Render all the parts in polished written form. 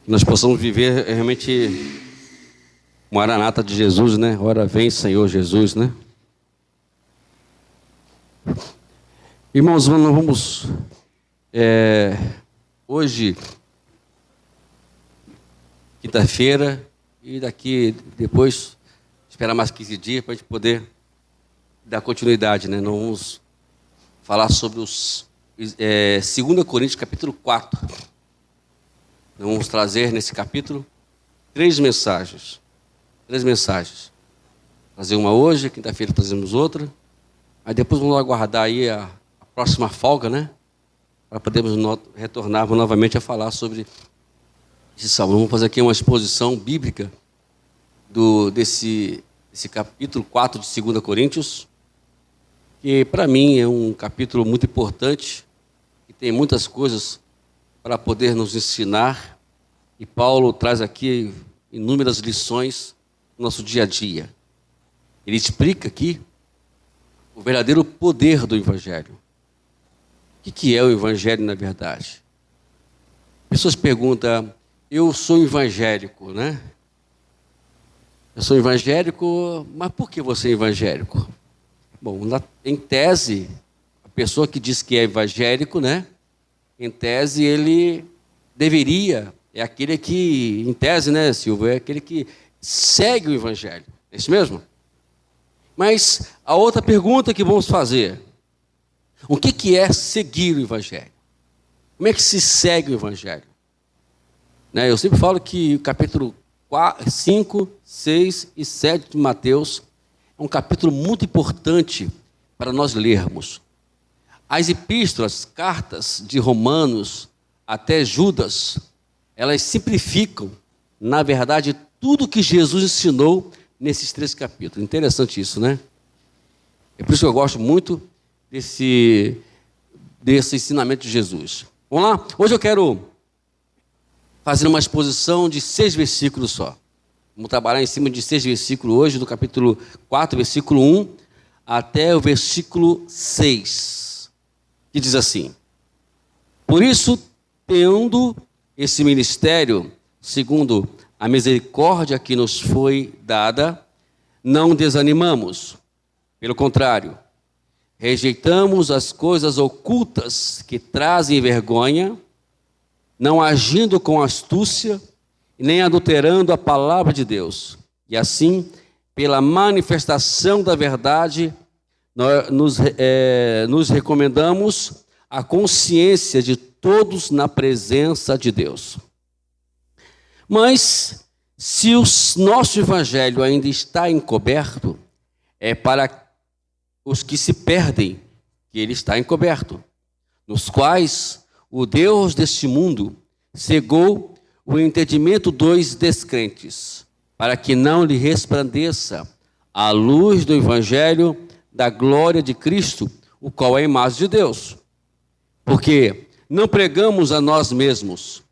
Que nós possamos viver realmente Maranata de Jesus, né? Ora vem, Senhor Jesus, né? Irmãos, nós vamos hoje, quinta-feira, e daqui depois esperar mais 15 dias para a gente poder dar continuidade, né? Nós vamos falar sobre os 2 Coríntios, capítulo 4. Nós vamos trazer nesse capítulo três mensagens. Trazer uma hoje, quinta-feira trazemos outra. Aí depois vamos aguardar aí a próxima folga, né? Para podermos retornar novamente a falar sobre esse salmo. Vamos fazer aqui uma exposição bíblica desse capítulo 4 de 2 Coríntios, que para mim é um capítulo muito importante, que tem muitas coisas para poder nos ensinar. E Paulo traz aqui inúmeras lições no nosso dia a dia. Ele explica aqui o verdadeiro poder do Evangelho. O que é o Evangelho na verdade? Pessoas perguntam, eu sou evangélico, né? Eu sou evangélico, mas por que você é evangélico? Bom, em tese, a pessoa que diz que é evangélico, né? Em tese, ele deveria, é aquele que, em tese, né, Silvio, é aquele que segue o Evangelho. É isso mesmo? Mas a outra pergunta que vamos fazer, o que é seguir o Evangelho? Como é que se segue o Evangelho? Né, eu sempre falo que o capítulo 5, 6 e 7 de Mateus é um capítulo muito importante para nós lermos. As epístolas, cartas de Romanos até Judas, elas simplificam, na verdade, tudo que Jesus ensinou nesses 3 capítulos. Interessante isso, né? É por isso que eu gosto muito desse ensinamento de Jesus. Vamos lá? Hoje eu quero fazer uma exposição de 6 versículos só. Vamos trabalhar em cima de 6 versículos hoje, do capítulo 4, versículo 1, até o versículo 6, que diz assim: por isso, tendo esse ministério, segundo a misericórdia que nos foi dada, não desanimamos. Pelo contrário, rejeitamos as coisas ocultas que trazem vergonha, não agindo com astúcia, nem adulterando a palavra de Deus. E assim, pela manifestação da verdade, nos recomendamos a consciência de todos na presença de Deus. Mas, se o nosso evangelho ainda está encoberto, é para os que se perdem que ele está encoberto, nos quais o Deus deste mundo cegou o entendimento dos descrentes, para que não lhe resplandeça a luz do evangelho da glória de Cristo, o qual é a imagem de Deus. Porque não pregamos a nós mesmos,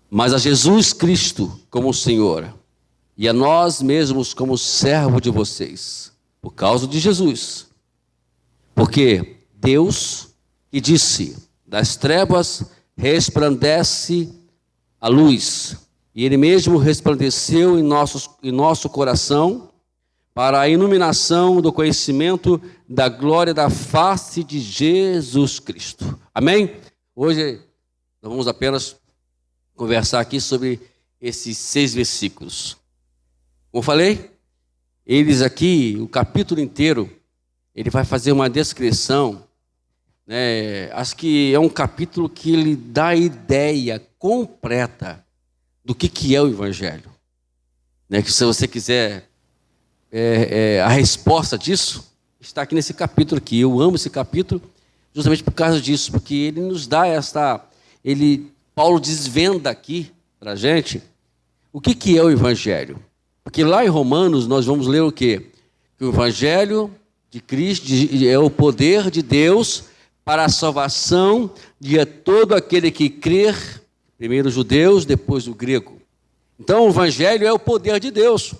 mas a Jesus Cristo como Senhor, e a nós mesmos como servo de vocês, por causa de Jesus. Porque Deus, que disse, das trevas resplandece a luz, e Ele mesmo resplandeceu em nosso coração, para a iluminação do conhecimento da glória da face de Jesus Cristo. Amém? Hoje nós vamos apenas conversar aqui sobre esses 6 versículos. Como falei, eles aqui, o capítulo inteiro, ele vai fazer uma descrição, né? Acho que é um capítulo que ele dá a ideia completa do que é o Evangelho. Né? Que se você quiser a resposta disso, está aqui nesse capítulo aqui. Eu amo esse capítulo justamente por causa disso, porque ele nos dá Paulo desvenda aqui para a gente o que é o Evangelho. Porque lá em Romanos nós vamos ler o quê? Que o Evangelho de Cristo é o poder de Deus para a salvação de todo aquele que crer, primeiro os judeus, depois o grego. Então o Evangelho é o poder de Deus.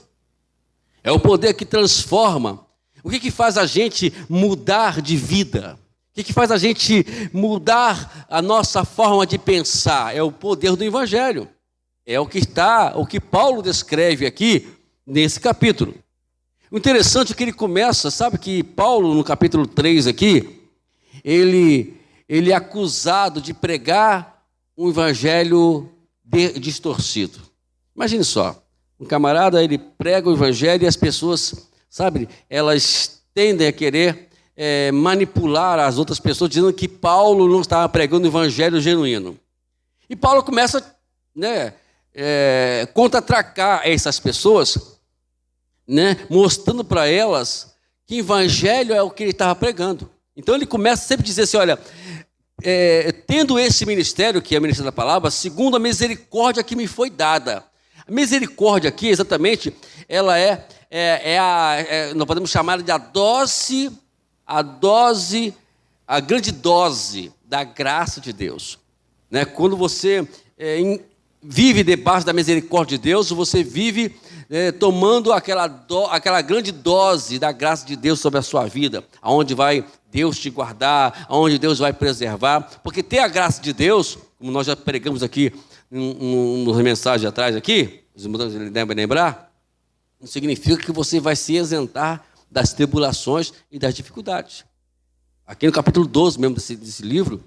É o poder que transforma. O que faz a gente mudar de vida? O que faz a gente mudar a nossa forma de pensar? É o poder do Evangelho. É o que Paulo descreve aqui nesse capítulo. O interessante é que ele começa, sabe que Paulo, no capítulo 3 aqui, ele é acusado de pregar um evangelho distorcido. Imagine só, um camarada, ele prega o evangelho e as pessoas, sabe, elas tendem a querer manipular as outras pessoas, dizendo que Paulo não estava pregando o evangelho genuíno. E Paulo começa, contra-atracar essas pessoas, mostrando para elas que evangelho é o que ele estava pregando. Então ele começa sempre a dizer assim, olha, tendo esse ministério, que é o ministério da palavra, segundo a misericórdia que me foi dada. A misericórdia aqui, exatamente, ela nós podemos chamar de a grande dose da graça de Deus. Quando você vive debaixo da misericórdia de Deus, você vive tomando aquela grande dose da graça de Deus sobre a sua vida, aonde vai Deus te guardar, aonde Deus vai preservar, porque ter a graça de Deus, como nós já pregamos aqui nas mensagens atrás aqui, os irmãos devem lembrar, não significa que você vai se isentar das tribulações e das dificuldades. Aqui no capítulo 12 mesmo desse livro,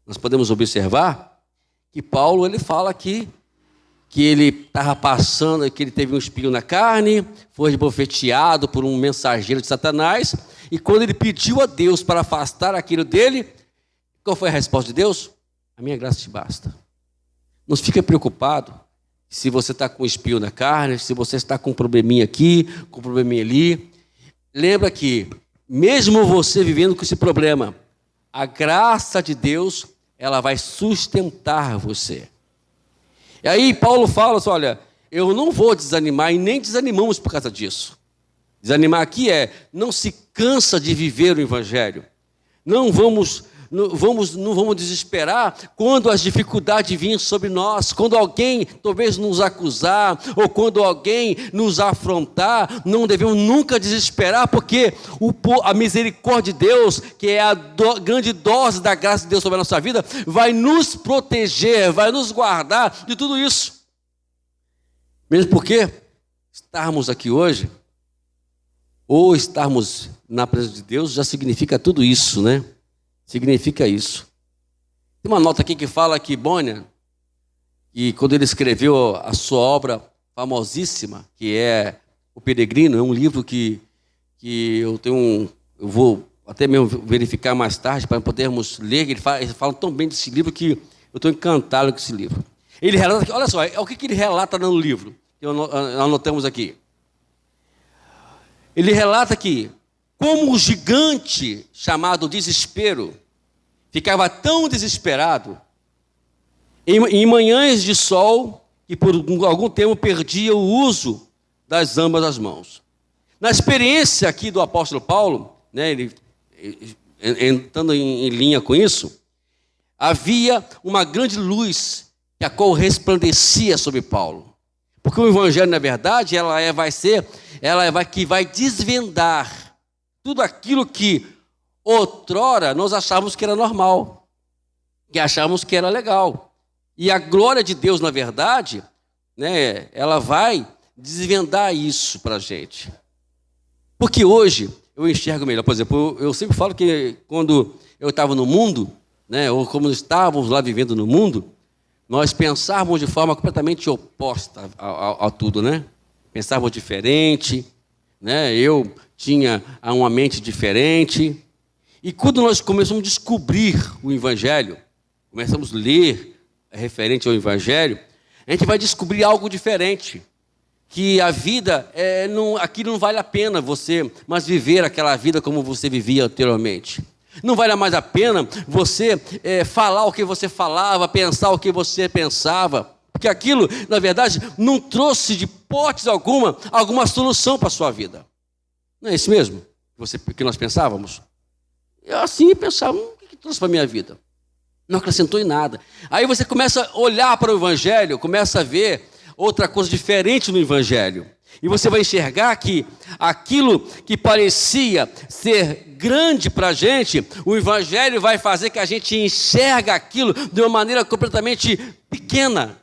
nós podemos observar que Paulo ele fala aqui que ele estava passando, que ele teve um espinho na carne, foi esbofeteado por um mensageiro de Satanás, e quando ele pediu a Deus para afastar aquilo dele, qual foi a resposta de Deus? A minha graça te basta. Não fique preocupado se você está com um espinho na carne, se você está com um probleminha aqui, com um probleminha ali. Lembra que, mesmo você vivendo com esse problema, a graça de Deus, ela vai sustentar você. E aí Paulo fala assim, olha, eu não vou desanimar e nem desanimamos por causa disso. Desanimar aqui não se cansa de viver o evangelho. Não vamos desesperar quando as dificuldades virem sobre nós, quando alguém talvez nos acusar, ou quando alguém nos afrontar, não devemos nunca desesperar, porque a misericórdia de Deus, que é a grande dose da graça de Deus sobre a nossa vida, vai nos proteger, vai nos guardar de tudo isso. Mesmo porque estarmos aqui hoje, ou estarmos na presença de Deus, já significa tudo isso, Significa isso. Tem uma nota aqui que fala que Bonhoeffer, e quando ele escreveu a sua obra famosíssima, que é O Peregrino, é um livro que eu vou até mesmo verificar mais tarde para podermos ler. Ele fala tão bem desse livro que eu estou encantado com esse livro. Ele relata, olha só, o que ele relata no livro, que anotamos aqui. Ele relata que como o gigante chamado desespero ficava tão desesperado, em manhãs de sol, que por algum tempo perdia o uso das ambas as mãos. Na experiência aqui do apóstolo Paulo, ele entrando em linha com isso, havia uma grande luz a qual resplandecia sobre Paulo. Porque o evangelho, na verdade, vai desvendar tudo aquilo que outrora nós achávamos que era normal, que achávamos que era legal. E a glória de Deus, na verdade, ela vai desvendar isso para a gente. Porque hoje eu enxergo melhor. Por exemplo, eu sempre falo que quando eu estava no mundo, ou como estávamos lá vivendo no mundo, nós pensávamos de forma completamente oposta a tudo, Pensávamos diferente, eu tinha uma mente diferente. E quando nós começamos a descobrir o Evangelho, começamos a ler referente ao Evangelho, a gente vai descobrir algo diferente. Que a vida, aquilo não vale a pena você mais viver aquela vida como você vivia anteriormente. Não vale mais a pena você falar o que você falava, pensar o que você pensava. Porque aquilo, na verdade, não trouxe de hipótese alguma solução para a sua vida. Não é isso mesmo que nós pensávamos? Eu assim pensava, o que trouxe para a minha vida? Não acrescentou em nada. Aí você começa a olhar para o Evangelho, começa a ver outra coisa diferente no Evangelho. E você vai enxergar que aquilo que parecia ser grande para a gente, o Evangelho vai fazer que a gente enxerga aquilo de uma maneira completamente pequena.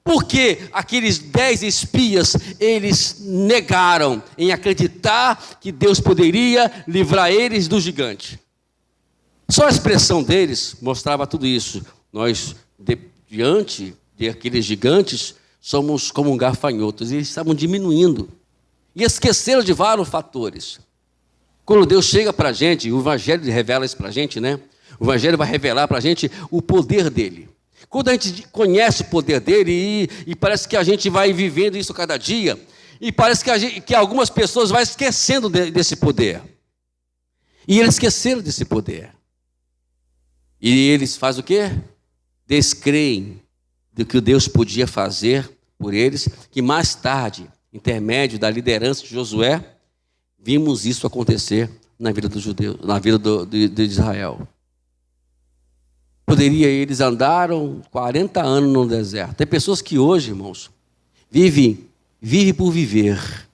Porque aqueles 10 espias, eles negaram em acreditar que Deus poderia livrar eles do gigante. Só a expressão deles mostrava tudo isso. Nós, diante de aqueles gigantes, somos como gafanhotos. E eles estavam diminuindo. E esqueceram de vários fatores. Quando Deus chega para a gente, o Evangelho revela isso para a gente, né? O Evangelho vai revelar para a gente o poder dele. Quando a gente conhece o poder dele e parece que a gente vai vivendo isso cada dia, e parece que algumas pessoas vão esquecendo desse poder. E eles esqueceram desse poder. E eles fazem o quê? Descreem do que Deus podia fazer por eles, que mais tarde, intermédio da liderança de Josué, vimos isso acontecer na vida dos judeus, na vida de Israel. Eles andaram 40 anos no deserto. Tem pessoas que hoje, irmãos, vivem por viver.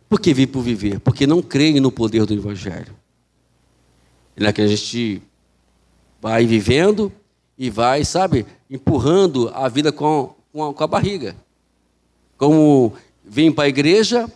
Por que vive por viver? Porque não creem no poder do Evangelho. É que a gente vai vivendo e vai, sabe, empurrando a vida com a barriga. Como vem para a igreja,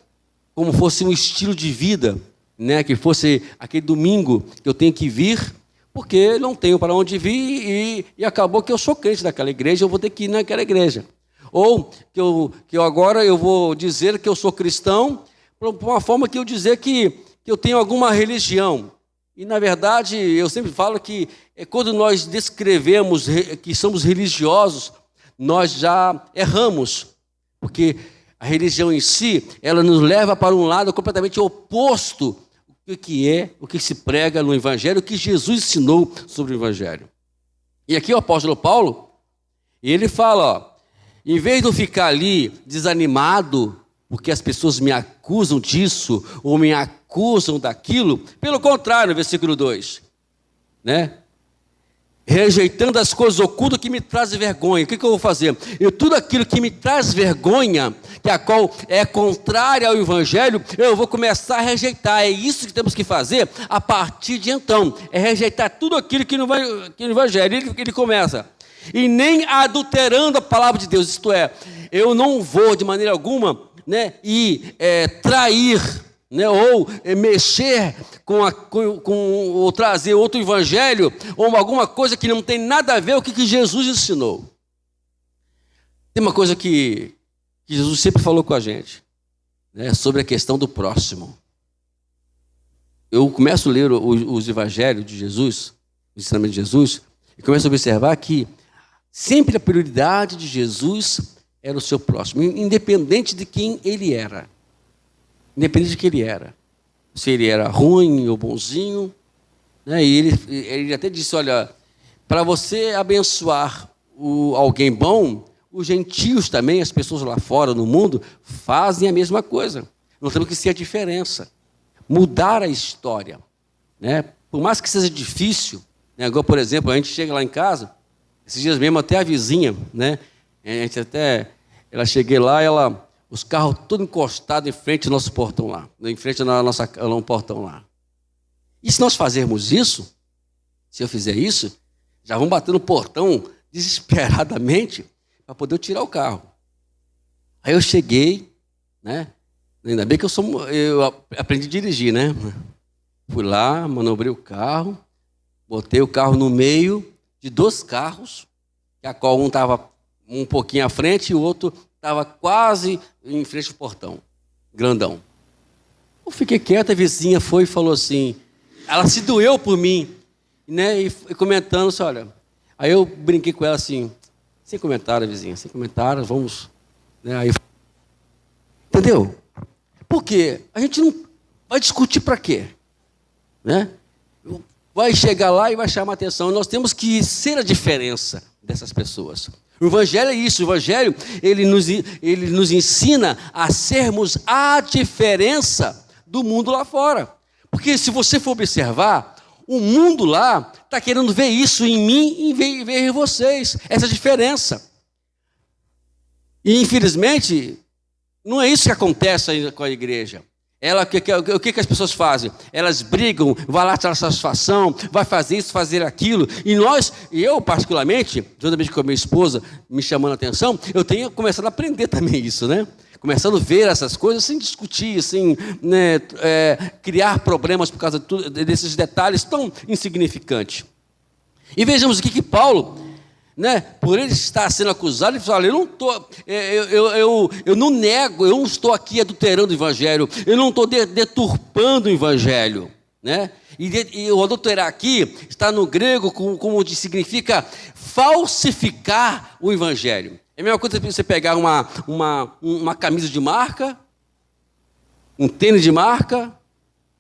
como fosse um estilo de vida, né? Que fosse aquele domingo que eu tenho que vir, porque não tenho para onde vir e acabou que eu sou crente daquela igreja, eu vou ter que ir naquela igreja. Ou que eu agora eu vou dizer que eu sou cristão, por uma forma que eu dizer que eu tenho alguma religião. E, na verdade, eu sempre falo que quando nós descrevemos que somos religiosos, nós já erramos. Porque a religião em si, ela nos leva para um lado completamente oposto o que se prega no Evangelho, o que Jesus ensinou sobre o Evangelho. E aqui o apóstolo Paulo, ele fala, ó, em vez de eu ficar ali desanimado, porque as pessoas me acusam disso, ou me acusam daquilo, pelo contrário, no versículo 2, né? Rejeitando as coisas ocultas que me trazem vergonha. O que eu vou fazer? Tudo aquilo que me traz vergonha, que a qual é contrária ao Evangelho, eu vou começar a rejeitar. É isso que temos que fazer a partir de então. É rejeitar tudo aquilo que no Evangelho. Ele começa. E nem adulterando a palavra de Deus. Isto é, eu não vou de maneira alguma, né, trair, né, ou mexer ou trazer outro evangelho, ou alguma coisa que não tem nada a ver com o que Jesus ensinou. Tem uma coisa que Jesus sempre falou com a gente, né, sobre a questão do próximo. Eu começo a ler os evangelhos de Jesus, o ensinamento de Jesus, e começo a observar que sempre a prioridade de Jesus era o seu próximo, independente de quem ele era. Independente de quem ele era. Se ele era ruim ou bonzinho. Né? E ele até disse, olha, para você abençoar alguém bom, os gentios também, as pessoas lá fora no mundo, fazem a mesma coisa. Nós temos que ser a diferença. Mudar a história. Né? Por mais que seja difícil, né? Agora, por exemplo, a gente chega lá em casa, esses dias mesmo até a vizinha, né? Ela cheguei lá, os carros todos encostados em frente ao nosso portão lá, em frente ao portão lá. E se nós fazermos isso, se eu fizer isso, já vão bater no portão desesperadamente para poder tirar o carro. Aí eu cheguei, né? Ainda bem que eu aprendi a dirigir, né? Fui lá, manobrei o carro, botei o carro no meio de 2 carros, que a qual um estava um pouquinho à frente e o outro estava quase em frente ao portão, grandão. Eu fiquei quieto, a vizinha foi e falou assim, ela se doeu por mim, né? E comentando assim, olha, aí eu brinquei com ela assim, sem comentário, vizinha, sem comentário, vamos, né? Aí, entendeu? Porque a gente não vai discutir para quê, né? Vai chegar lá e vai chamar a atenção. Nós temos que ser a diferença dessas pessoas. O Evangelho é isso. O Evangelho, ele nos ensina a sermos a diferença do mundo lá fora. Porque se você for observar, o mundo lá está querendo ver isso em mim e ver em vocês. Essa diferença. E, infelizmente, não é isso que acontece com a igreja. O que as pessoas fazem? Elas brigam, vai lá tirar satisfação, vai fazer isso, fazer aquilo. E eu particularmente, juntamente com a minha esposa, me chamando a atenção, eu tenho começado a aprender também isso, né? Começando a ver essas coisas sem discutir, sem né, criar problemas por causa desses detalhes tão insignificantes. E vejamos aqui que Paulo, né, por ele estar sendo acusado, ele fala: eu não nego, eu não estou aqui adulterando o evangelho, eu não estou deturpando o evangelho, né? E o adulterar aqui está no grego como significa falsificar o evangelho. É a mesma coisa que você pegar uma camisa de marca, um tênis de marca,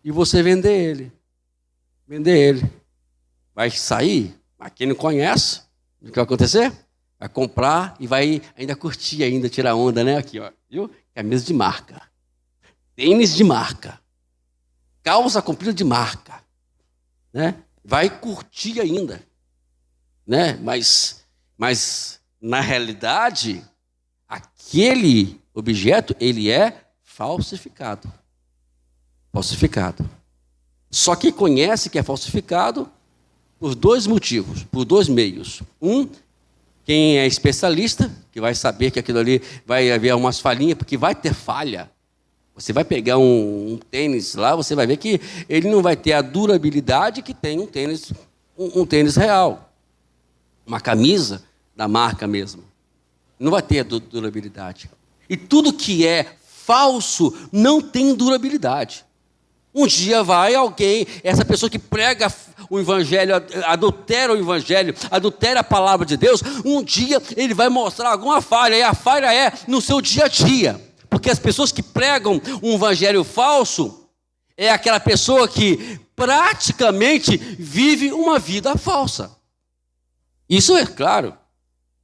e você vender ele. Vai sair, mas quem não conhece, o que vai acontecer? Vai comprar e vai ainda curtir, ainda tirar onda, né? Aqui, ó, viu? Camisa de marca, tênis de marca, calça comprida de marca, né? Vai curtir ainda, né? Mas na realidade, aquele objeto, ele é falsificado. Falsificado. Só que conhece que é falsificado por dois motivos, por dois meios. Quem é especialista, que vai saber que aquilo ali vai haver umas falhinhas, porque vai ter falha. Você vai pegar um tênis lá, você vai ver que ele não vai ter a durabilidade que tem um tênis real. Uma camisa da marca mesmo. Não vai ter a durabilidade. E tudo que é falso não tem durabilidade. Um dia vai alguém, essa pessoa que prega o evangelho, adultera o evangelho, adultera a palavra de Deus, um dia ele vai mostrar alguma falha, e a falha é no seu dia a dia. Porque as pessoas que pregam um evangelho falso, é aquela pessoa que praticamente vive uma vida falsa. Isso é claro,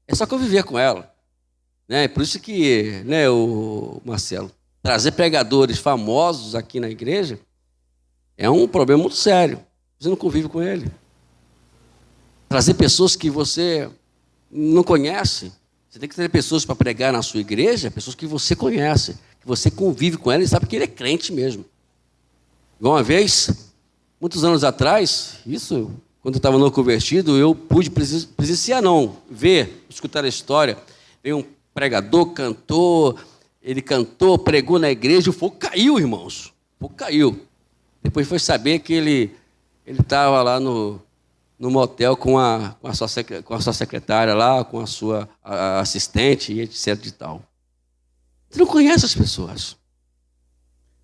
é só conviver com ela. Né? Por isso que, né, o Marcelo, trazer pregadores famosos aqui na igreja é um problema muito sério. Você não convive com ele. Trazer pessoas que você não conhece. Você tem que ter pessoas para pregar na sua igreja, pessoas que você conhece, que você convive com ela e sabe que ele é crente mesmo. Uma vez, muitos anos atrás, isso, quando eu estava no convertido, eu pude presenciar, ver, escutar a história. Veio um pregador, ele cantou, pregou na igreja, o fogo caiu, irmãos. O fogo caiu. Depois foi saber que ele estava lá no motel com a sua secretária lá, com a sua assistente e etc e tal. Você não conhece as pessoas.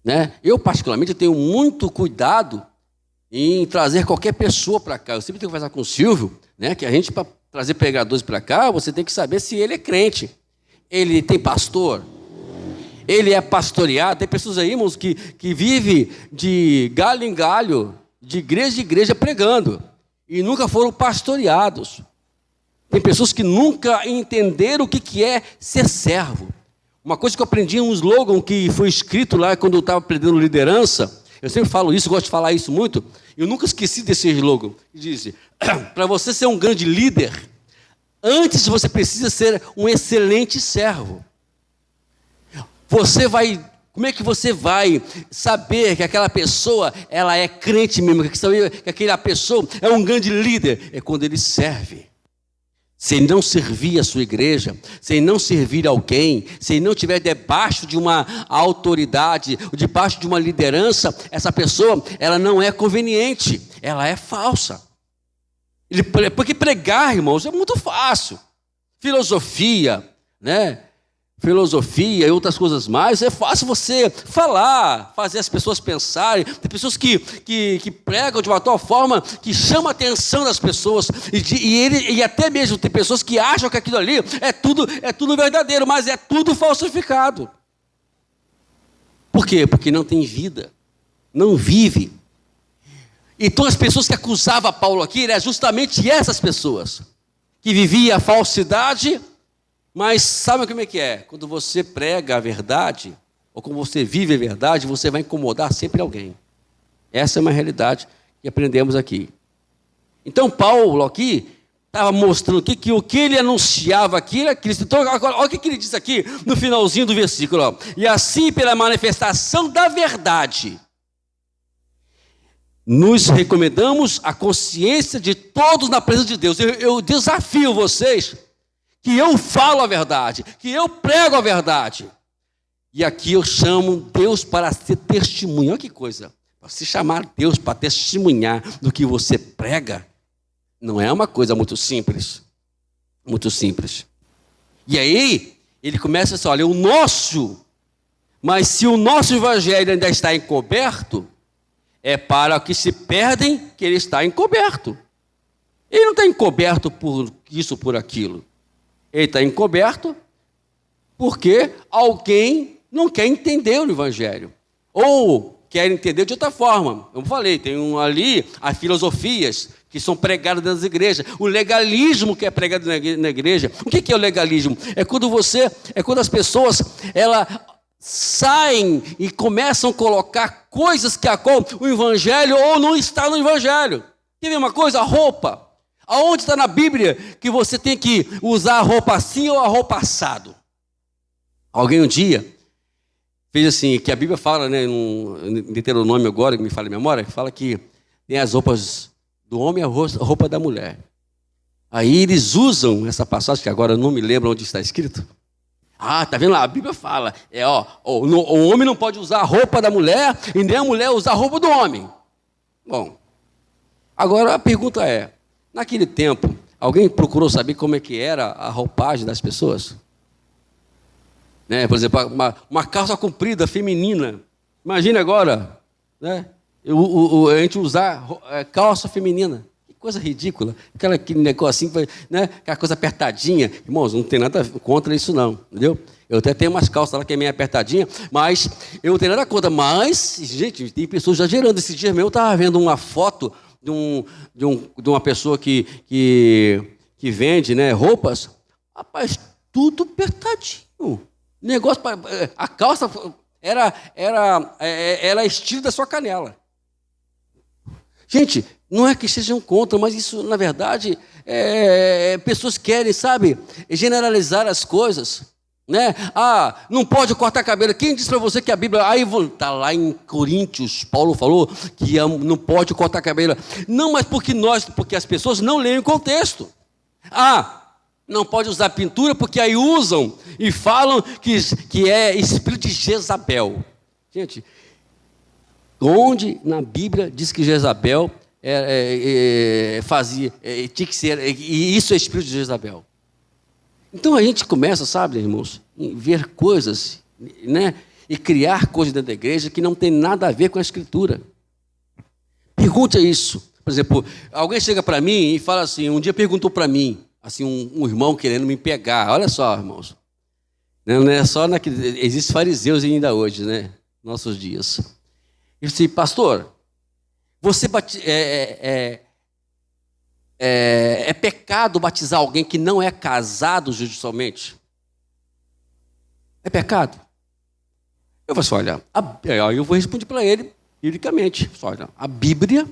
Né? Eu, particularmente, tenho muito cuidado em trazer qualquer pessoa para cá. Eu sempre tenho que conversar com o Silvio, né, que a gente, para trazer pregadores para cá, você tem que saber se ele é crente. Ele tem pastor? Ele é pastoreado? Tem pessoas aí, irmãos, que vivem de galho em galho, de igreja em igreja pregando, e nunca foram pastoreados. Tem pessoas que nunca entenderam o que é ser servo. Uma coisa que eu aprendi, um slogan que foi escrito lá quando eu estava aprendendo liderança, eu sempre falo isso, gosto de falar isso muito, eu nunca esqueci desse slogan, que diz: para você ser um grande líder, antes você precisa ser um excelente servo. Como é que você vai saber que aquela pessoa, ela é crente mesmo, que aquela pessoa é um grande líder? É quando ele serve. Se ele não servir a sua igreja, se ele não servir alguém, se ele não estiver debaixo de uma autoridade, debaixo de uma liderança, essa pessoa, ela não é conveniente, ela é falsa. Porque pregar, irmãos, é muito fácil. Filosofia, né? Filosofia e outras coisas mais, é fácil você falar, fazer as pessoas pensarem. Tem pessoas que pregam de uma tal forma que chama a atenção das pessoas, e até mesmo tem pessoas que acham que aquilo ali é tudo verdadeiro, mas é tudo falsificado. Por quê? Porque não tem vida, não vive. Então as pessoas que acusavam Paulo aqui eram justamente essas pessoas, que viviam a falsidade. Mas sabe como é que é? Quando você prega a verdade, ou quando você vive a verdade, você vai incomodar sempre alguém. Essa é uma realidade que aprendemos aqui. Então Paulo aqui, estava mostrando que o que ele anunciava aqui era Cristo. Então, agora, olha o que ele diz aqui no finalzinho do versículo. Ó. E assim, pela manifestação da verdade, nos recomendamos a consciência de todos na presença de Deus. Eu desafio vocês que eu falo a verdade, que eu prego a verdade. E aqui eu chamo Deus para ser testemunha. Olha que coisa. Se chamar Deus para testemunhar do que você prega, não é uma coisa muito simples. Muito simples. E aí, ele começa assim, olha, o nosso, mas se o nosso evangelho ainda está encoberto, é para que se perdem que ele está encoberto. Ele não está encoberto por isso, por aquilo. Ele está encoberto porque alguém não quer entender o evangelho. Ou quer entender de outra forma. Eu falei, tem ali as filosofias que são pregadas nas igrejas. O legalismo que é pregado na igreja. O que é o legalismo? É quando as pessoas saem e começam a colocar coisas que a qual o evangelho ou não está no evangelho. Quer ver uma coisa? A roupa. Aonde está na Bíblia que você tem que usar a roupa assim ou a roupa assado? Alguém um dia fez assim, que a Bíblia fala, né, em Deuteronômio agora, que me fala a memória, fala que tem as roupas do homem e a roupa da mulher. Aí eles usam essa passagem, que agora eu não me lembro onde está escrito. Ah, tá vendo lá? A Bíblia fala, o homem não pode usar a roupa da mulher e nem a mulher usar a roupa do homem. Bom, agora a pergunta é, naquele tempo, alguém procurou saber como é que era a roupagem das pessoas? Né? Por exemplo, uma calça comprida feminina. Imagine agora, né? A gente usar calça feminina. Que coisa ridícula. Aquele negocinho, né? Aquela coisa apertadinha. Irmãos, não tem nada contra isso não, entendeu? Eu até tenho umas calças lá que é meio apertadinha, mas eu não tenho nada contra. Mas, gente, tem pessoas exagerando. Esses dias mesmo eu estava vendo uma foto de uma pessoa que vende, né, roupas. Rapaz, tudo apertadinho. Negócio, a calça era estilo da sua canela. Gente, não é que sejam contra, mas isso, na verdade, pessoas querem, sabe, generalizar as coisas. Né? Ah, não pode cortar cabelo. Quem disse para você que a Bíblia... Aí está lá em Coríntios, Paulo falou que não pode cortar cabelo. Não, mas porque as pessoas não leem o contexto. Ah, não pode usar pintura porque aí usam e falam que é espírito de Jezabel. Gente, onde na Bíblia diz que Jezabel tinha que ser, e isso é espírito de Jezabel? Então a gente começa, sabe, irmãos, a ver coisas, né, e criar coisas dentro da igreja que não tem nada a ver com a Escritura. Pergunte isso. Por exemplo, alguém chega para mim e fala assim, um dia perguntou para mim, assim, um irmão querendo me pegar. Olha só, irmãos. Não é só existem fariseus ainda hoje, né? Nossos dias. Eu disse, pastor, você é pecado batizar alguém que não é casado judicialmente? É pecado? Eu falei assim, olha, eu vou responder para ele, biblicamente. Olha, a Bíblia,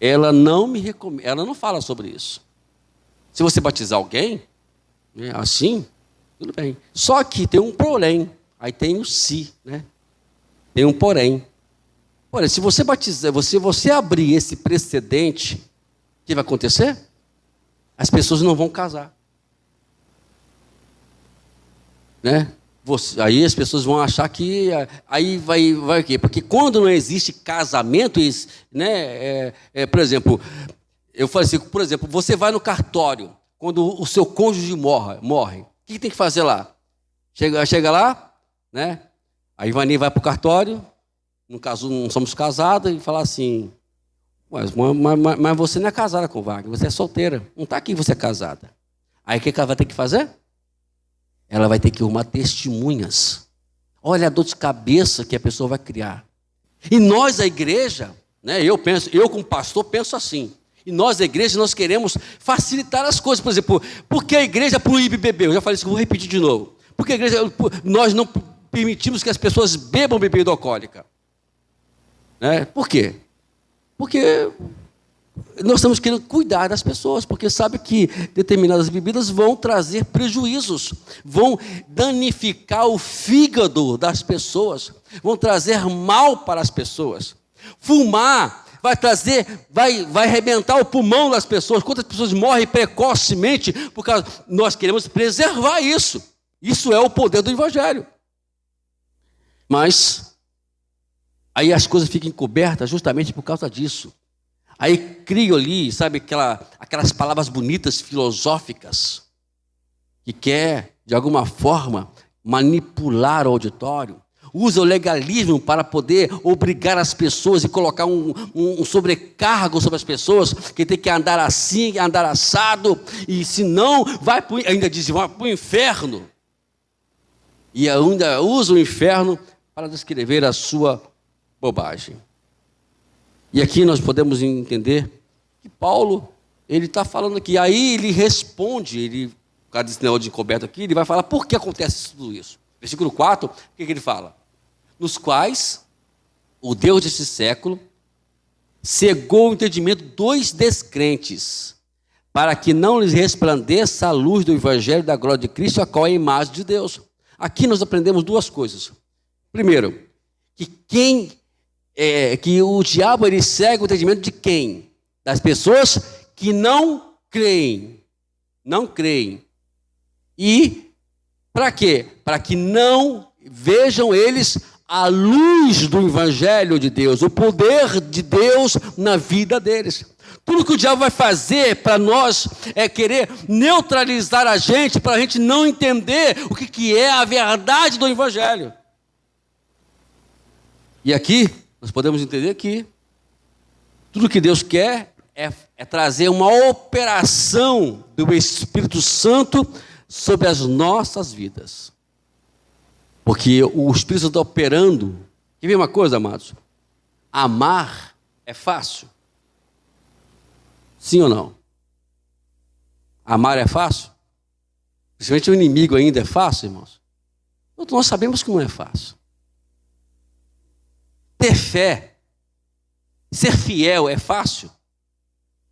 ela não fala sobre isso. Se você batizar alguém, né, assim, tudo bem. Só que tem um porém, aí tem o se, né? Tem um porém. Olha, se você batizar, você abrir esse precedente, o que vai acontecer? As pessoas não vão casar. Né? Aí as pessoas vão achar que... Aí vai o quê? Porque quando não existe casamento, né, por exemplo... Eu falei assim, por exemplo, você vai no cartório, quando o seu cônjuge morre. O que tem que fazer lá? Chega lá, né? A Ivani vai para o cartório, no caso não somos casados, e fala assim, mas você não é casada com o Wagner, você é solteira, não está aqui, você é casada. Aí o que ela vai ter que fazer? Ela vai ter que arrumar testemunhas. Olha a dor de cabeça que a pessoa vai criar. E nós, a igreja, né, eu como pastor penso assim, e nós, a igreja, nós queremos facilitar as coisas. Por exemplo, por que a igreja proíbe beber? Eu já falei isso, vou repetir de novo. Porque a igreja, nós não permitimos que as pessoas bebam bebida alcoólica. Né? Por quê? Porque nós estamos querendo cuidar das pessoas, porque sabe que determinadas bebidas vão trazer prejuízos, vão danificar o fígado das pessoas, vão trazer mal para as pessoas. Fumar vai arrebentar o pulmão das pessoas. Quantas pessoas morrem precocemente porque nós queremos preservar isso. Isso é o poder do Evangelho. Mas aí as coisas ficam encobertas justamente por causa disso. Aí criam ali, sabe, aquelas palavras bonitas, filosóficas, que quer, de alguma forma, manipular o auditório. Usa o legalismo para poder obrigar as pessoas e colocar um sobrecargo sobre as pessoas, que tem que andar assim, andar assado, e se não, ainda dizem, vai para o inferno. E ainda usa o inferno para descrever a sua bobagem. E aqui nós podemos entender que Paulo, ele está falando aqui, aí ele responde, por causa desse negócio de encoberto aqui, ele vai falar por que acontece tudo isso. Versículo 4, o que ele fala? Nos quais o Deus desse século cegou o entendimento dos descrentes, para que não lhes resplandeça a luz do Evangelho da glória de Cristo, a qual é a imagem de Deus. Aqui nós aprendemos duas coisas. Primeiro, que o diabo ele cega o entendimento de quem? Das pessoas que não creem. Não creem. E para quê? Para que não vejam eles a luz do Evangelho de Deus, o poder de Deus na vida deles. Tudo que o diabo vai fazer para nós é querer neutralizar a gente, para a gente não entender o que é a verdade do Evangelho. E aqui, nós podemos entender que tudo que Deus quer é trazer uma operação do Espírito Santo sobre as nossas vidas. Porque o Espírito Santo está operando. Quer ver uma coisa, amados? Amar é fácil. Sim ou não? Amar é fácil? Principalmente o inimigo ainda é fácil, irmãos? Nós sabemos que não é fácil. Ter fé, ser fiel é fácil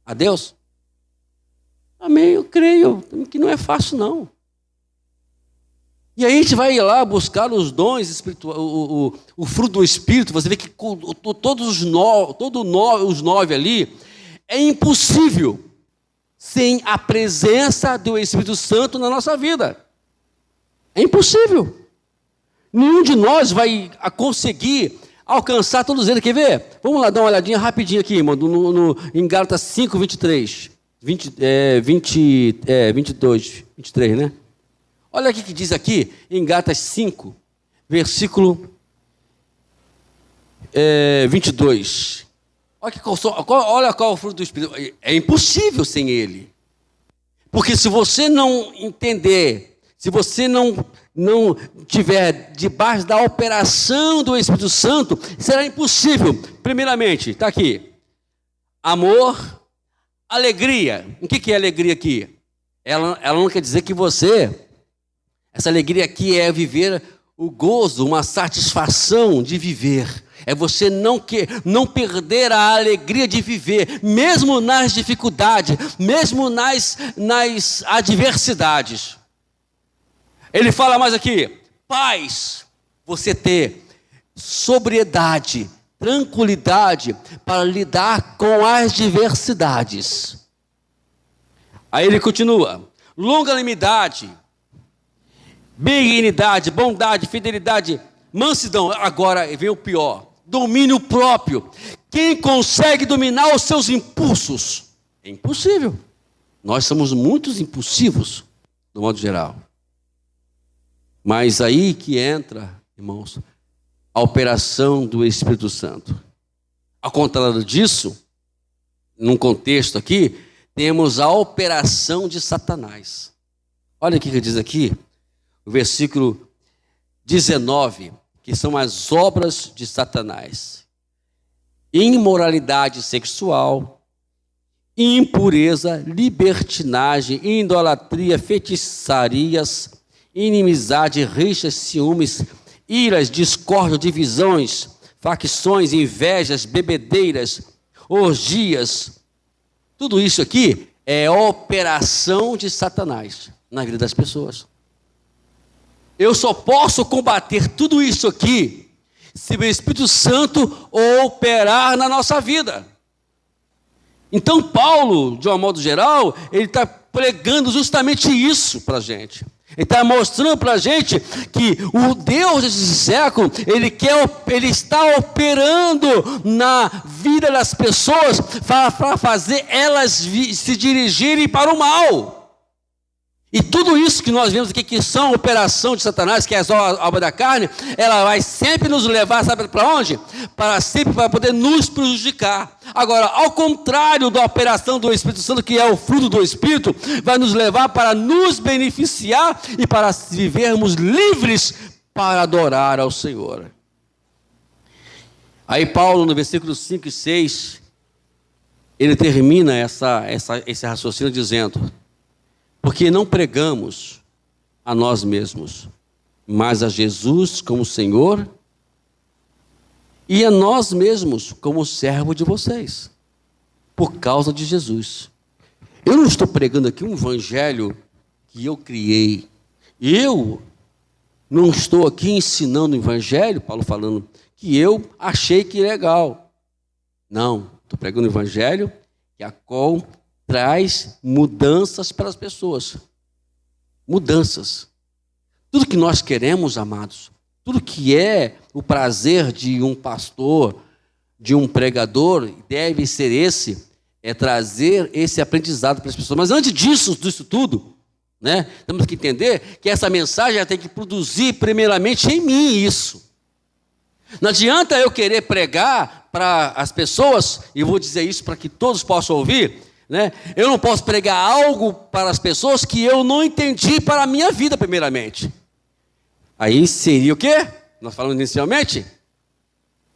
a Deus? Amém, eu creio que não é fácil não. E aí a gente vai lá buscar os dons espirituais, o fruto do Espírito. Você vê que todos os nove ali, é impossível sem a presença do Espírito Santo na nossa vida. É impossível. Nenhum de nós vai conseguir alcançar todos eles. Quer ver? Vamos lá dar uma olhadinha rapidinho aqui, irmão, em Gálatas 5, 23. 22, 23, né? Olha aqui que diz aqui, em Gálatas 5, versículo 22. Olha qual é o fruto do Espírito. É impossível sem ele. Porque se você não entender, se você não tiver debaixo da operação do Espírito Santo, será impossível. Primeiramente, está aqui, amor, alegria. O que é alegria aqui? Ela não quer dizer que essa alegria aqui é viver o gozo, uma satisfação de viver. É você não perder a alegria de viver, mesmo nas dificuldades, mesmo nas adversidades. Ele fala mais aqui, paz, você ter sobriedade, tranquilidade para lidar com as diversidades. Aí ele continua, longanimidade, benignidade, bondade, fidelidade, mansidão. Agora vem o pior, domínio próprio. Quem consegue dominar os seus impulsos? É impossível. Nós somos muito impulsivos, no modo geral. Mas aí que entra, irmãos, a operação do Espírito Santo. Ao contrário disso, num contexto aqui, temos a operação de Satanás. Olha o que ele diz aqui, o versículo 19, que são as obras de Satanás: imoralidade sexual, impureza, libertinagem, idolatria, feitiçarias, inimizade, rixas, ciúmes, iras, discórdia, divisões, facções, invejas, bebedeiras, orgias, tudo isso aqui é operação de Satanás na vida das pessoas. Eu só posso combater tudo isso aqui se o Espírito Santo operar na nossa vida. Então Paulo, de um modo geral, ele está pregando justamente isso para a gente. Ele está mostrando para a gente que o Deus desse século, ele está operando na vida das pessoas para fazer elas se dirigirem para o mal. E tudo isso que nós vemos aqui, que são operação de Satanás, que é a obra da carne, ela vai sempre nos levar, sabe para onde? Para poder nos prejudicar. Agora, ao contrário da operação do Espírito Santo, que é o fruto do Espírito, vai nos levar para nos beneficiar e para vivermos livres para adorar ao Senhor. Aí Paulo, no versículo 5 e 6, ele termina esse raciocínio dizendo: porque não pregamos a nós mesmos, mas a Jesus como Senhor e a nós mesmos como servo de vocês, por causa de Jesus. Eu não estou pregando aqui um evangelho que eu criei. Eu não estou aqui ensinando o evangelho, Paulo falando, que eu achei que é legal. Não, estou pregando o evangelho que a qual traz mudanças para as pessoas. Mudanças. Tudo que nós queremos, amados, tudo que é o prazer de um pastor, de um pregador, deve ser é trazer esse aprendizado para as pessoas. Mas antes disso tudo, né, temos que entender que essa mensagem tem que produzir primeiramente em mim isso. Não adianta eu querer pregar para as pessoas, e vou dizer isso para que todos possam ouvir, né? Eu não posso pregar algo para as pessoas que eu não entendi para a minha vida, primeiramente. Aí seria o quê? Nós falamos inicialmente,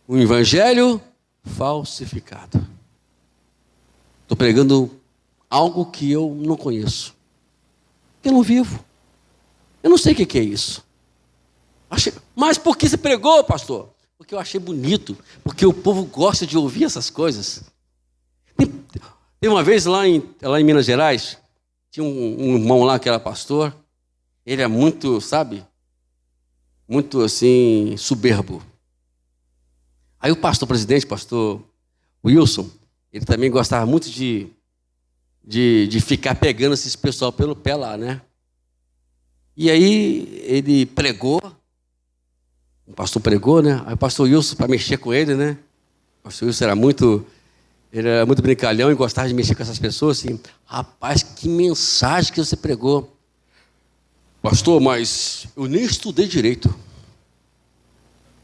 um evangelho falsificado. Estou pregando algo que eu não conheço, que eu não vivo. Eu não sei o que é isso. Mas por que você pregou, pastor? Porque eu achei bonito, porque o povo gosta de ouvir essas coisas. Tem uma vez lá em Minas Gerais, tinha um irmão lá que era pastor, ele é muito, sabe, muito assim, soberbo. Aí o pastor presidente, pastor Wilson, ele também gostava muito de ficar pegando esses pessoal pelo pé lá, né? E aí ele pregou, o pastor pregou, né? Aí o pastor Wilson, para mexer com ele, né? O pastor Wilson era muito brincalhão e gostava de mexer com essas pessoas, assim, rapaz, que mensagem que você pregou. Pastor, mas eu nem estudei direito.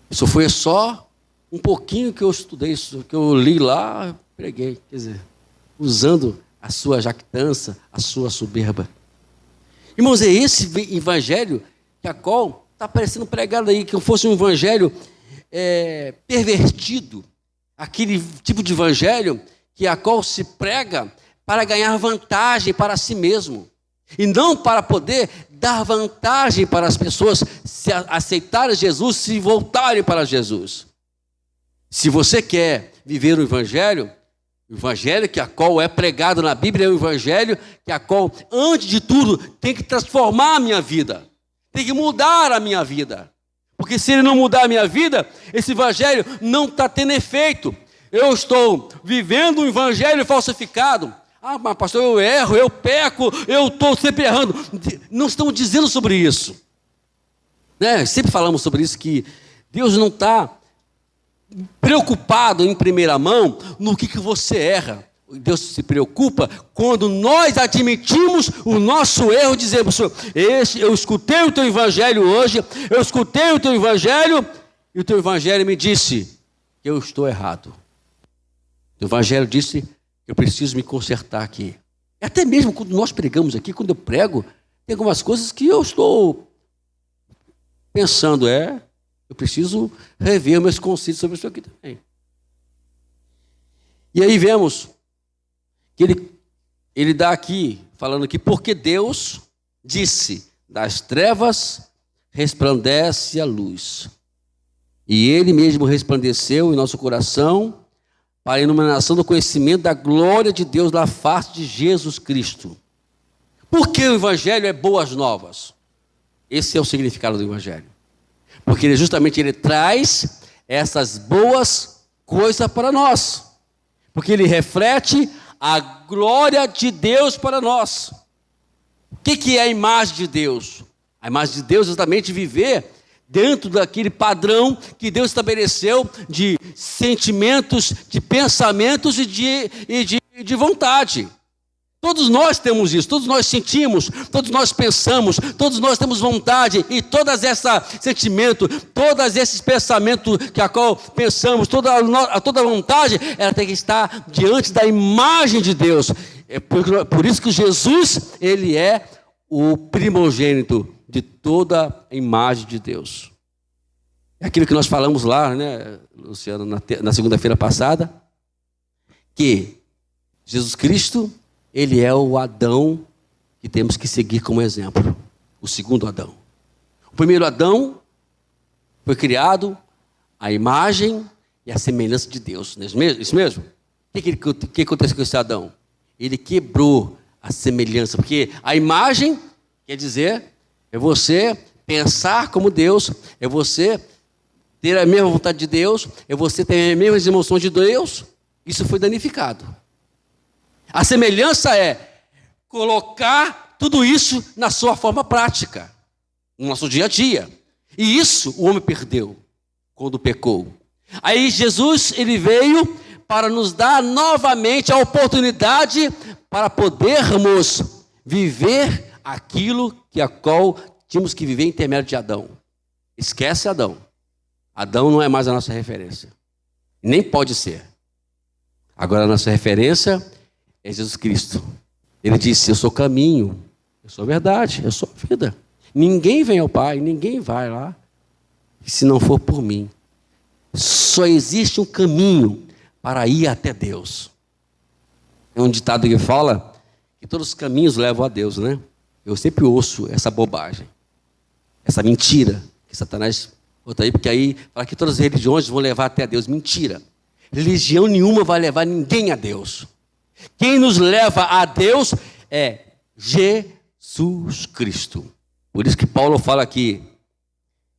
Isso foi só um pouquinho que eu estudei, que eu li lá, preguei. Quer dizer, usando a sua jactância, a sua soberba. Irmãos, é esse evangelho que a qual está parecendo pregado aí, que fosse um evangelho pervertido. Aquele tipo de evangelho que a qual se prega para ganhar vantagem para si mesmo. E não para poder dar vantagem para as pessoas se aceitarem Jesus, se voltarem para Jesus. Se você quer viver o evangelho que a qual é pregado na Bíblia é o evangelho que a qual, antes de tudo, tem que transformar a minha vida. Tem que mudar a minha vida. Porque se ele não mudar a minha vida, esse evangelho não está tendo efeito. Eu estou vivendo um evangelho falsificado. Ah, mas pastor, eu erro, eu peco, eu estou sempre errando. Não estamos dizendo sobre isso. Né? Sempre falamos sobre isso, que Deus não está preocupado em primeira mão no que você erra. Deus se preocupa quando nós admitimos o nosso erro, dizemos: eu escutei o teu evangelho hoje, eu escutei o teu evangelho, e o teu evangelho me disse que eu estou errado. O evangelho disse que eu preciso me consertar aqui. Até mesmo quando nós pregamos aqui, quando eu prego, tem algumas coisas que eu estou pensando, eu preciso rever meus conceitos sobre isso aqui também. E aí vemos que ele dá aqui, falando aqui, porque Deus disse, das trevas resplandece a luz. E ele mesmo resplandeceu em nosso coração para a iluminação do conhecimento da glória de Deus na face de Jesus Cristo. Por que o Evangelho é boas novas? Esse é o significado do Evangelho. Porque ele traz essas boas coisas para nós. Porque ele reflete a glória de Deus para nós. O que é a imagem de Deus? A imagem de Deus é exatamente viver dentro daquele padrão que Deus estabeleceu de sentimentos, de pensamentos e de vontade. Todos nós temos isso, todos nós sentimos, todos nós pensamos, todos nós temos vontade, e todos esses sentimentos, todos esses pensamentos que a qual pensamos, toda a vontade, ela tem que estar diante da imagem de Deus. É por isso que Jesus, ele é o primogênito de toda a imagem de Deus. É aquilo que nós falamos lá, né, Luciano, na segunda-feira passada, que Jesus Cristo, ele é o Adão que temos que seguir como exemplo. O segundo Adão. O primeiro Adão foi criado à imagem e à semelhança de Deus. Não é isso mesmo? O que aconteceu com esse Adão? Ele quebrou a semelhança. Porque a imagem quer dizer, é você pensar como Deus, é você ter a mesma vontade de Deus, é você ter as mesmas emoções de Deus. Isso foi danificado. A semelhança é colocar tudo isso na sua forma prática, no nosso dia a dia. E isso o homem perdeu quando pecou. Aí Jesus, ele veio para nos dar novamente a oportunidade para podermos viver aquilo a qual tínhamos que viver em intermédio de Adão. Esquece Adão. Adão não é mais a nossa referência. Nem pode ser. Agora a nossa referência é Jesus Cristo. Ele disse, eu sou caminho, eu sou verdade, eu sou vida. Ninguém vem ao Pai, ninguém vai lá, se não for por mim. Só existe um caminho para ir até Deus. É um ditado que fala que todos os caminhos levam a Deus, né? Eu sempre ouço essa bobagem, essa mentira que Satanás bota aí, porque aí fala que todas as religiões vão levar até Deus. Mentira. Religião nenhuma vai levar ninguém a Deus. Quem nos leva a Deus é Jesus Cristo. Por isso que Paulo fala aqui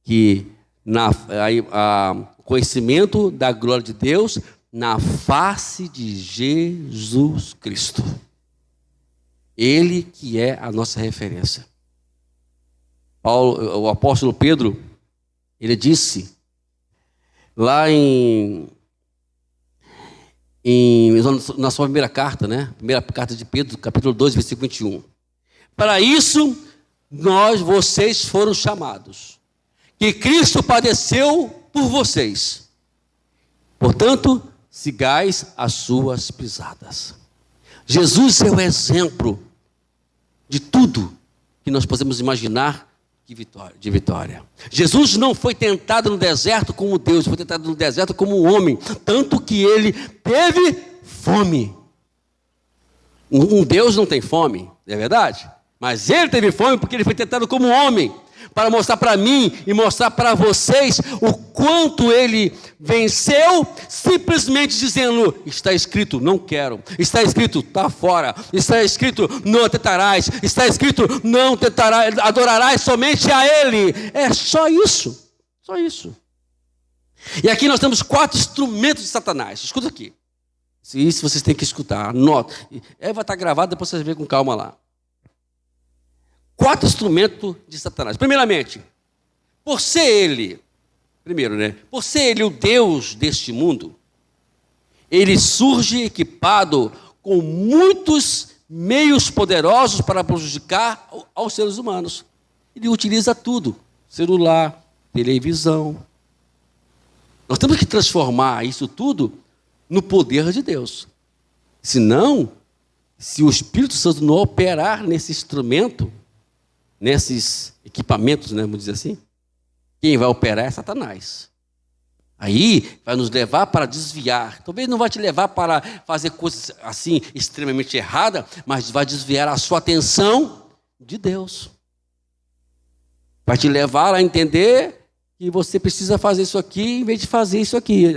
que o conhecimento da glória de Deus na face de Jesus Cristo. Ele que é a nossa referência. O apóstolo Pedro, ele disse lá na sua primeira carta, né? Primeira carta de Pedro, capítulo 2, versículo 21. Para isso, vocês foram chamados, que Cristo padeceu por vocês. Portanto, sigais as suas pisadas. Jesus é o exemplo de tudo que nós podemos imaginar de vitória. Jesus não foi tentado no deserto como Deus, foi tentado no deserto como um homem, tanto que ele teve fome. Um Deus não tem fome, não é verdade? Mas ele teve fome porque ele foi tentado como um homem, para mostrar para mim e mostrar para vocês o quanto ele venceu, simplesmente dizendo, está escrito, não quero, está escrito, está fora, está escrito, não tentarás, está escrito, não tentarás, adorarás somente a ele. É só isso, só isso. E aqui nós temos 4 instrumentos de Satanás. Escuta aqui, isso vocês têm que escutar, anota, vai estar gravado, depois vocês vê com calma lá. 4 instrumentos de Satanás. Primeiramente, por ser ele o Deus deste mundo, ele surge equipado com muitos meios poderosos para prejudicar aos seres humanos. Ele utiliza tudo, celular, televisão. Nós temos que transformar isso tudo no poder de Deus. Senão, se o Espírito Santo não operar nesse instrumento, nesses equipamentos, né, vamos dizer assim, quem vai operar é Satanás. Aí vai nos levar para desviar. Talvez não vai te levar para fazer coisas assim extremamente erradas, mas vai desviar a sua atenção de Deus. Vai te levar a entender que você precisa fazer isso aqui em vez de fazer isso aqui.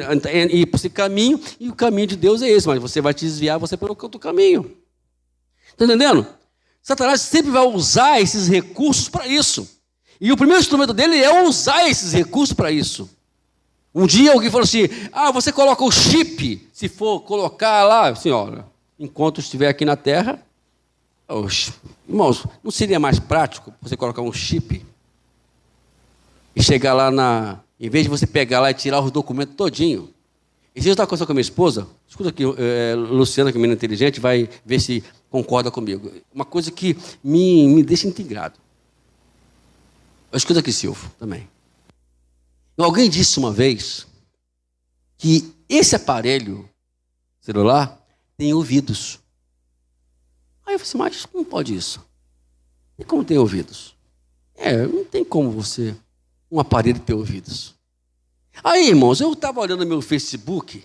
Ir por esse caminho, e o caminho de Deus é esse, mas você vai te desviar pelo outro caminho. Está entendendo? Satanás sempre vai usar esses recursos para isso. E o primeiro instrumento dele é usar esses recursos para isso. Um dia alguém falou assim, você coloca o chip, se for colocar lá, assim, olha, enquanto estiver aqui na Terra, irmãos, não seria mais prático você colocar um chip e chegar lá em vez de você pegar lá e tirar os documentos todinho. E se eu estava conversando com a minha esposa, escuta aqui, Luciana, que é menina inteligente, vai ver se concorda comigo. Uma coisa que me deixa integrado. Escuta aqui, Silvio, também. Alguém disse uma vez que esse aparelho celular tem ouvidos. Aí eu falei assim, mas como pode isso? E como tem ouvidos? Não tem como um aparelho ter ouvidos. Aí, irmãos, eu estava olhando no meu Facebook.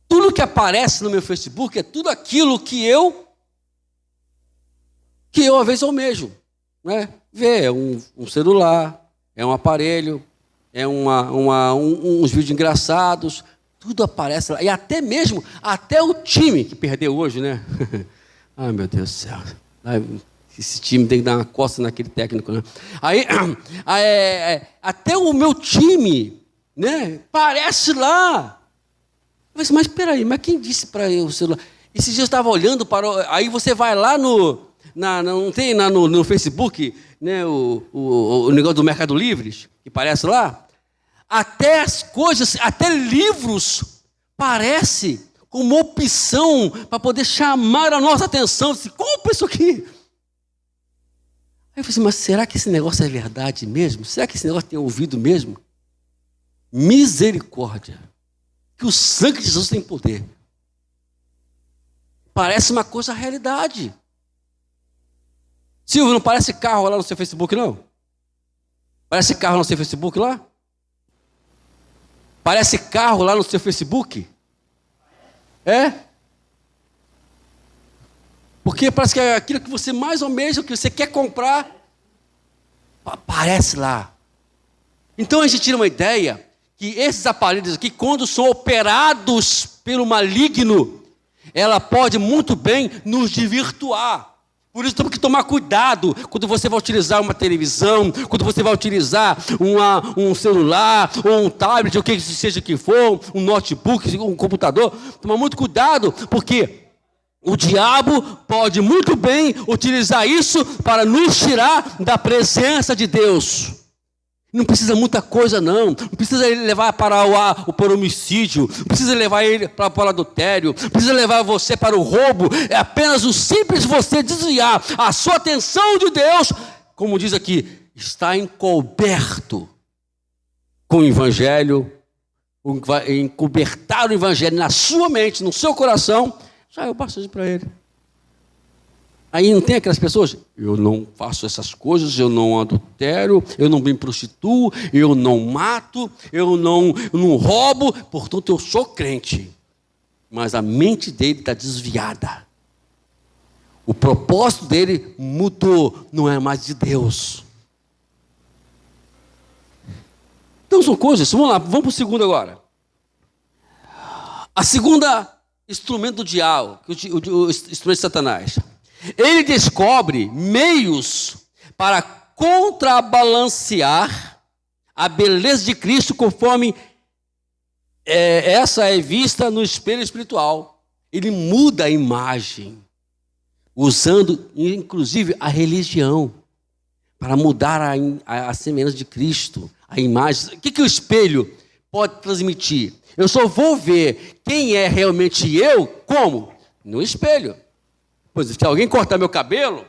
Tudo que aparece no meu Facebook é tudo aquilo que eu às vezes almejo, né? Ver um celular, é um aparelho, é uns vídeos engraçados, tudo aparece lá. E até o time que perdeu hoje, né? Ai, meu Deus do céu. Esse time tem que dar uma costa naquele técnico, né? Aí, até o meu time, né? Parece lá. Eu falei, mas peraí, mas quem disse para eu o celular? Esses dias eu estava olhando aí você vai lá não tem no Facebook, né, o negócio do Mercado Livre, que parece lá? Até as coisas, até livros, parece como opção para poder chamar a nossa atenção. Você compra isso aqui. Aí eu falei assim, mas será que esse negócio é verdade mesmo? Será que esse negócio tem ouvido mesmo? Misericórdia. Que o sangue de Jesus tem poder. Parece uma coisa realidade. Silvio, não parece carro lá no seu Facebook, não? Parece carro no seu Facebook lá? Parece carro lá no seu Facebook? Porque parece que é aquilo que você mais almeja, o que você quer comprar, aparece lá. Então a gente tira uma ideia que esses aparelhos aqui, quando são operados pelo maligno, ela pode muito bem nos desvirtuar. Por isso temos que tomar cuidado quando você vai utilizar uma televisão, quando você vai utilizar um celular, ou um tablet, ou o que seja que for, um notebook, um computador. Tomar muito cuidado, porque o diabo pode muito bem utilizar isso para nos tirar da presença de Deus. Não precisa muita coisa, não precisa ele levar para o homicídio, não precisa levar ele para o adultério, não precisa levar você para o roubo, é apenas o simples você desviar a sua atenção de Deus, como diz aqui, está encoberto com o Evangelho, encobertar o Evangelho na sua mente, no seu coração, já é o bastante para ele. Aí não tem aquelas pessoas, eu não faço essas coisas, eu não adultero, eu não me prostituo, eu não mato, eu não roubo, portanto eu sou crente. Mas a mente dele está desviada. O propósito dele mudou, não é mais de Deus. Então são coisas, vamos lá, vamos para o segundo agora. A segunda instrumento do diabo, o instrumento de Satanás. Ele descobre meios para contrabalancear a beleza de Cristo conforme essa é vista no espelho espiritual. Ele muda a imagem, usando inclusive a religião, para mudar a semelhança de Cristo, a imagem. O que o espelho pode transmitir? Eu só vou ver quem é realmente eu, como? No espelho. Pois se alguém cortar meu cabelo,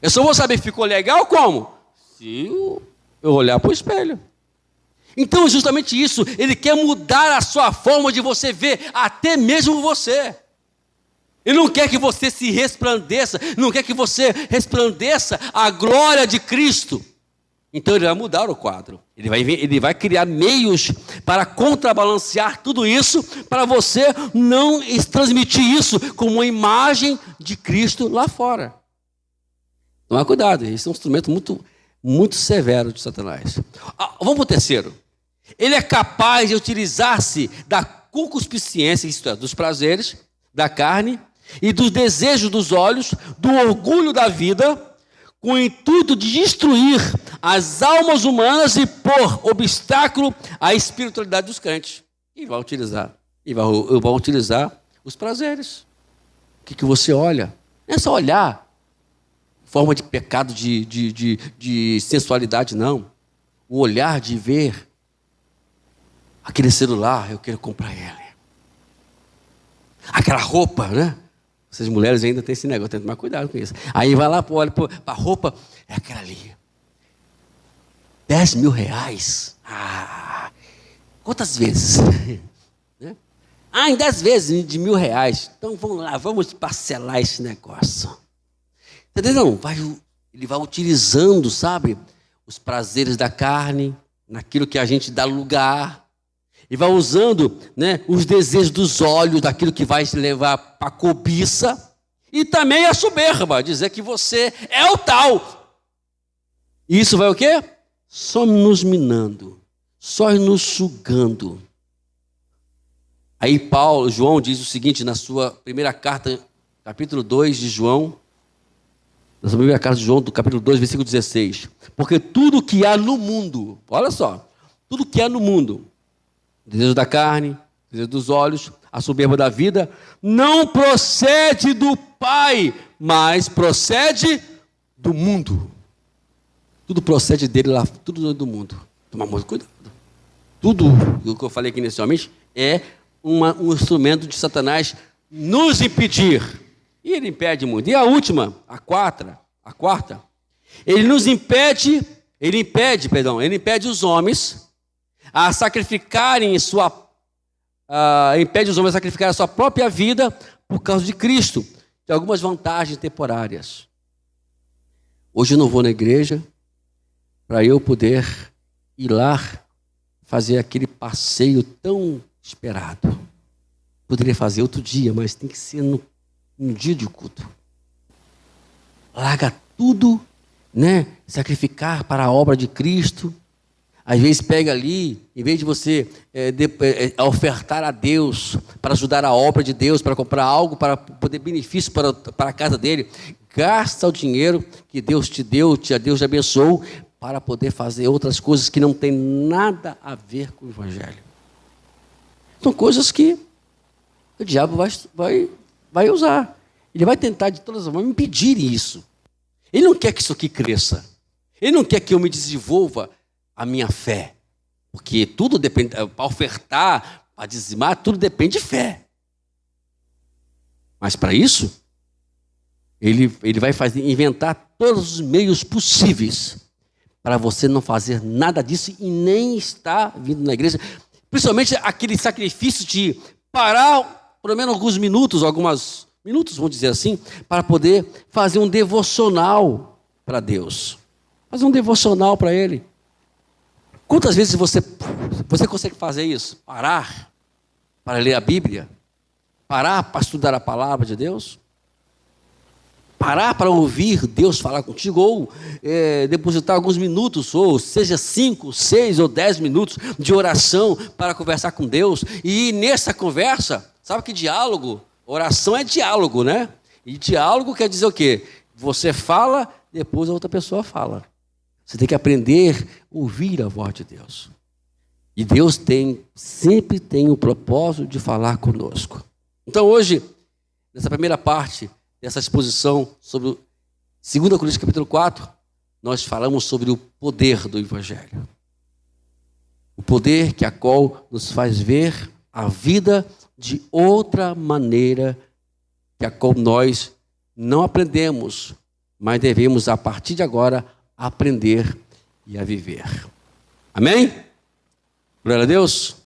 eu só vou saber se ficou legal como? Se eu olhar para o espelho. Então, justamente isso, ele quer mudar a sua forma de você ver, até mesmo você. Ele não quer que você se resplandeça, não quer que você resplandeça a glória de Cristo. Então ele vai mudar o quadro. Ele vai criar meios para contrabalancear tudo isso, para você não transmitir isso como uma imagem de Cristo lá fora. Toma cuidado, esse é um instrumento muito muito severo de Satanás. Vamos para o terceiro. Ele é capaz de utilizar-se da concupiscência, isto é, dos prazeres da carne e dos desejos dos olhos, do orgulho da vida, com o intuito de destruir as almas humanas e pôr obstáculo à espiritualidade dos crentes. E vai utilizar os prazeres. O que você olha? Não é só olhar forma de pecado, de sensualidade, não. O olhar de ver aquele celular, eu quero comprar ele. Aquela roupa, né? Essas mulheres ainda têm esse negócio, tem que tomar cuidado com isso. Aí vai lá, olha para a roupa, é aquela ali. 10 mil reais. Quantas vezes? Em 10 vezes de R$1.000. Então vamos lá, vamos parcelar esse negócio. Entendeu? Ele vai utilizando, sabe, os prazeres da carne, naquilo que a gente dá lugar. E vai usando, né, os desejos dos olhos, daquilo que vai se levar para a cobiça. E também a soberba, dizer que você é o tal. E isso vai o quê? Só nos minando, só nos sugando. Aí João diz o seguinte na sua primeira carta, capítulo 2 de João, na sua primeira carta de João, do capítulo 2, versículo 16. Porque tudo que há no mundo, olha só, tudo que há no mundo, o desejo da carne, o desejo dos olhos, a soberba da vida, não procede do Pai, mas procede do mundo. Tudo procede dele lá, tudo do mundo. Toma muito cuidado. Tudo o que eu falei aqui inicialmente é um instrumento de Satanás nos impedir. E ele impede muito. E a última, a quarta, ele impede os homens a sacrificarem impede os homens a sacrificarem a sua própria vida por causa de Cristo. Tem algumas vantagens temporárias. Hoje eu não vou na igreja para eu poder ir lá fazer aquele passeio tão esperado. Poderia fazer outro dia, mas tem que ser no dia de culto. Larga tudo, né? Sacrificar para a obra de Cristo. Às vezes pega ali, em vez de você ofertar a Deus, para ajudar a obra de Deus, para comprar algo, para poder benefício para a casa dele, gasta o dinheiro que Deus te deu, Deus te abençoou, para poder fazer outras coisas que não tem nada a ver com o Evangelho. São coisas que o diabo vai usar. Ele vai tentar de todas as formas impedir isso. Ele não quer que isso aqui cresça. Ele não quer que eu me desenvolva a minha fé. Porque tudo depende, para ofertar, para dizimar, tudo depende de fé. Mas para isso, ele vai inventar todos os meios possíveis para você não fazer nada disso e nem estar vindo na igreja. Principalmente aquele sacrifício de parar, pelo menos alguns minutos, vamos dizer assim, para poder fazer um devocional para Deus. Fazer um devocional para Ele. Quantas vezes você consegue fazer isso? Parar para ler a Bíblia? Parar para estudar a palavra de Deus? Parar para ouvir Deus falar contigo? Ou depositar alguns minutos, ou seja 5, 6 ou 10 minutos de oração para conversar com Deus? E nessa conversa, sabe que diálogo? Oração é diálogo, né? E diálogo quer dizer o quê? Você fala, depois a outra pessoa fala. Você tem que aprender a ouvir a voz de Deus. E Deus sempre tem o propósito de falar conosco. Então hoje, nessa primeira parte dessa exposição sobre 2 Coríntios capítulo 4, nós falamos sobre o poder do Evangelho. O poder a qual nos faz ver a vida de outra maneira, a qual nós não aprendemos, mas devemos, a partir de agora, aprender e a viver. Amém? Glória a Deus.